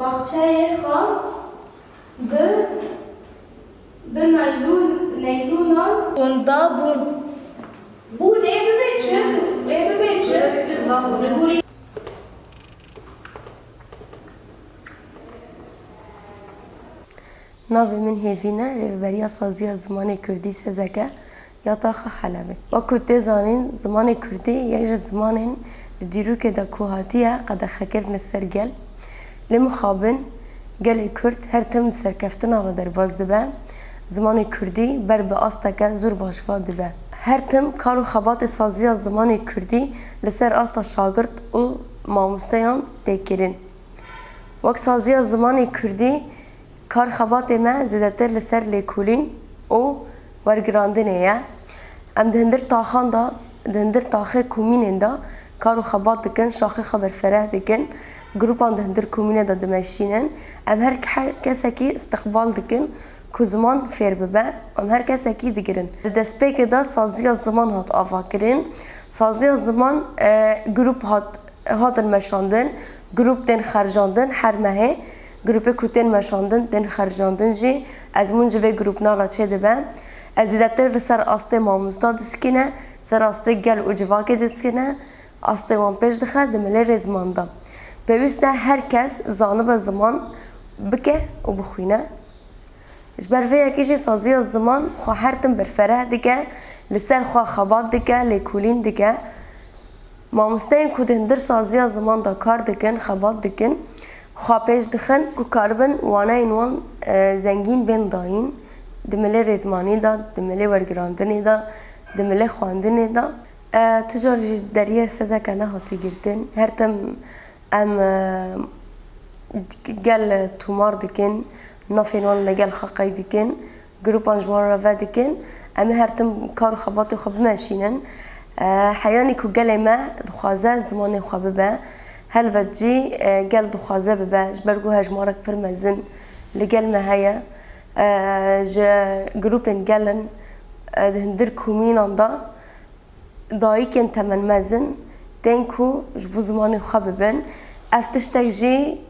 باغچه‌ی خام به نیلونان گندا بون. Bu ne biçi? Ne biçi? Ne guri? Navê min Hêvîn e, rêveberiya saziya zimanê Kurdî Sezeke ya Taxa Helebê. Wekû tê zanîn, zimanê Kurdî yek ji zimanên di dîrokê de ku hatiye qedexekirin li ser gel. Lê mixabin gelê Kurd her tim di serkeftina ve derbas dibe. Zimanê Kurdî ber bi asteke zû başva dibe. Her tim kar û xebatê saziya zimanê Kurdî li ser asta şagirt û mamosteyan tê kirin. Wek saziya zimanê Kurdî kar xebatê me zêdetir li ser lêkolîn û wergirandinê ye. Em di hindir taxan da, di hindir taxê komînên da kar û xebat dikin, şaxê xwe berfereh dikin. Grupan di hindir komînê de dimeşînin. Em her kesekî istiqbal dikin ku ziman fêr bibe. Em her kesekî digirin. Di destpêkê de saziya ziman hat avakirin. Saziya ziman grup hatin meşandin. Grup tên xerjandin her mehê. Grupê ku tên meşandin, tên xerjandin jî ezmûn ji vê grupnala çê dibe. Ez zêdetir li ser astê mamosta diskîne, ser astê gel û civakê diskîne, astê wan pêş dixe di milêrê ziman da. Pêwîst e herkes zanibe ziman bike û bixwîne. Ji ber vê yekê jî saziya ziman xwe her tim berfereh dike, li ser xwe xebat dike, lêkolîn dike. Mamosteyên ku di hindir saziya ziman da kar dikin, xebat dikin, xwe pêş dixin ku karibin waneyên wan zengîn bên dayîn. Di milêrê zimanî da, di milê wergirandinê da, di milê xwandinê da. Ti car jî deriyê Sezeke nehatî girtin. Her tim em gel tomar dikin, nafên wan li gel xeqey dikin, grupan ji wan re ve dikin. Em ê her tim kar û xebatê xwe bimeşînin. Heyanî ku gelê me dixwaze zimanê xwe bibe, helbet jî gel dixwaze bibe ji ber ku hejmarek pir mezin li gel me heye. Ji grupên gelin di hindir komînan da dayîkên temenmezin tên ku ji bo zimanê xwe bibin. Ev tiştek jî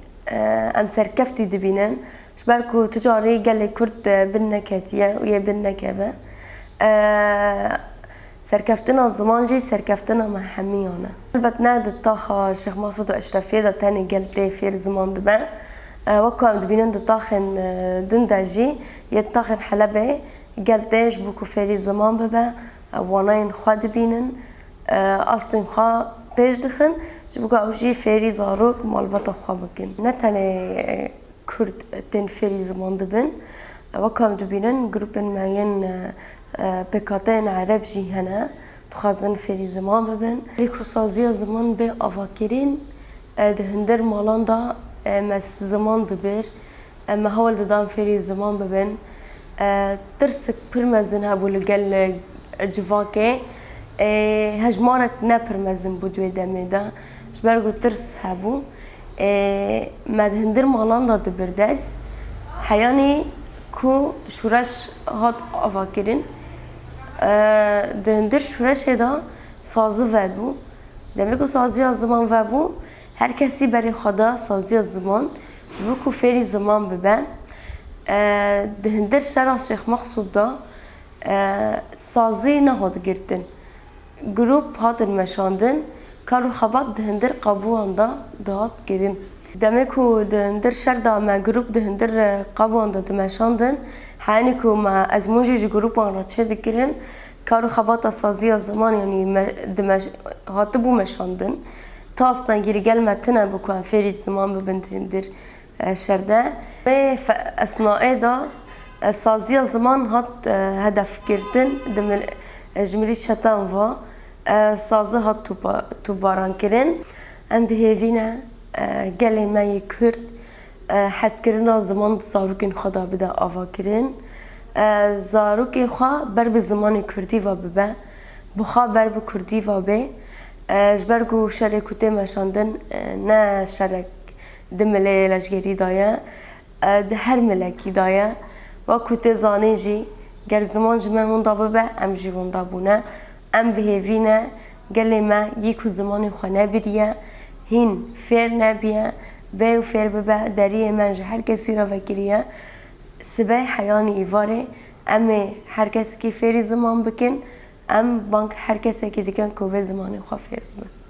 em serkeftî dibînin ji ber ku tu carî gelê Kurd bin neketiye û yê bin nekeve. Serkeftina ziman jî serkeftina me hemiyan e. Helbet ne di taxa Şêx Masûd û Eşrefiyê de tenê gel tê fêr ziman dibe. Wekû em dibînin di taxên din de jî yê taxên Helebê gel tê ji bo ku fêrî ziman bibe, waneyên xwe dibînin, astên xwe pêş dixin ji bo ku ew jî fêrî zarok malbata xwe bikin. Ne tenê Kurd tên fêrî ziman dibin, wekû em dibînin grupên me yên PKK'yên Ereb jî hene, dixwazin fêrî ziman bibin. Herî ku saziya ziman bê avakirin di hindir malan da me ziman dibir, me hewl didan fêrî ziman bibin. Tirsik pir mezin hebû li gel civakê, hejmarek ne pir mezin bû di wê demê de ji ber ku tirs hebû. Me di hindir malan da dibir ders. Heyanî ku şûreş hat avakirin, di hindir şûreşê da sazî vebû. Demek ku saziya ziman vebû, her kesî berê xwe da saziya ziman ji bo ku fêrî ziman bibe. Di hindir şera Şêx Masûd da sazî nehat girtin. Grup hatin meşandin, kar û xebat di hindir qebûan da dihat kirin. Demek ku di hindir şer da me grup di hindir qebûan da dimeşandin, heyanî ku me ezmûn jî ji grupan re çê dikirin, kar û xebata saziya ziman yanî hatibû meşandin. Ta astengîrî gel me tune bi ku em fêrî ziman bibin di hindir şerde. Vê esnayê da saziya ziman hat hedefgirtin ji mirî çetan va. Sazî hat tûbarankirin. Em dihêvîne gelê me yê Kurd hezkirina ziman zarokên xwe da bide avakirin. Zarokê xwe ber bi zimanê Kurdî ve bibe, bixwe ber bi Kurdî ve bê. Ji ber ku şerê ku tê meşandin ne şerek di milê leşgerî da ye, di her milekî da ye. Wekû tê zanîn jî ger ziman ji me hûn da bibe, em jî hûn da bûne. Em bihêvîne gelê me yê ku zimanê xwe nebiriye, hîn fêr nebiye, به و فیر ببه دریه من جه هر کسی را وکریه سبه حیانی ایواره اما هر کسی که فیری زمان بکن ام بانک هر کسی که دیگه کوبه زمانی خواه فیر ببه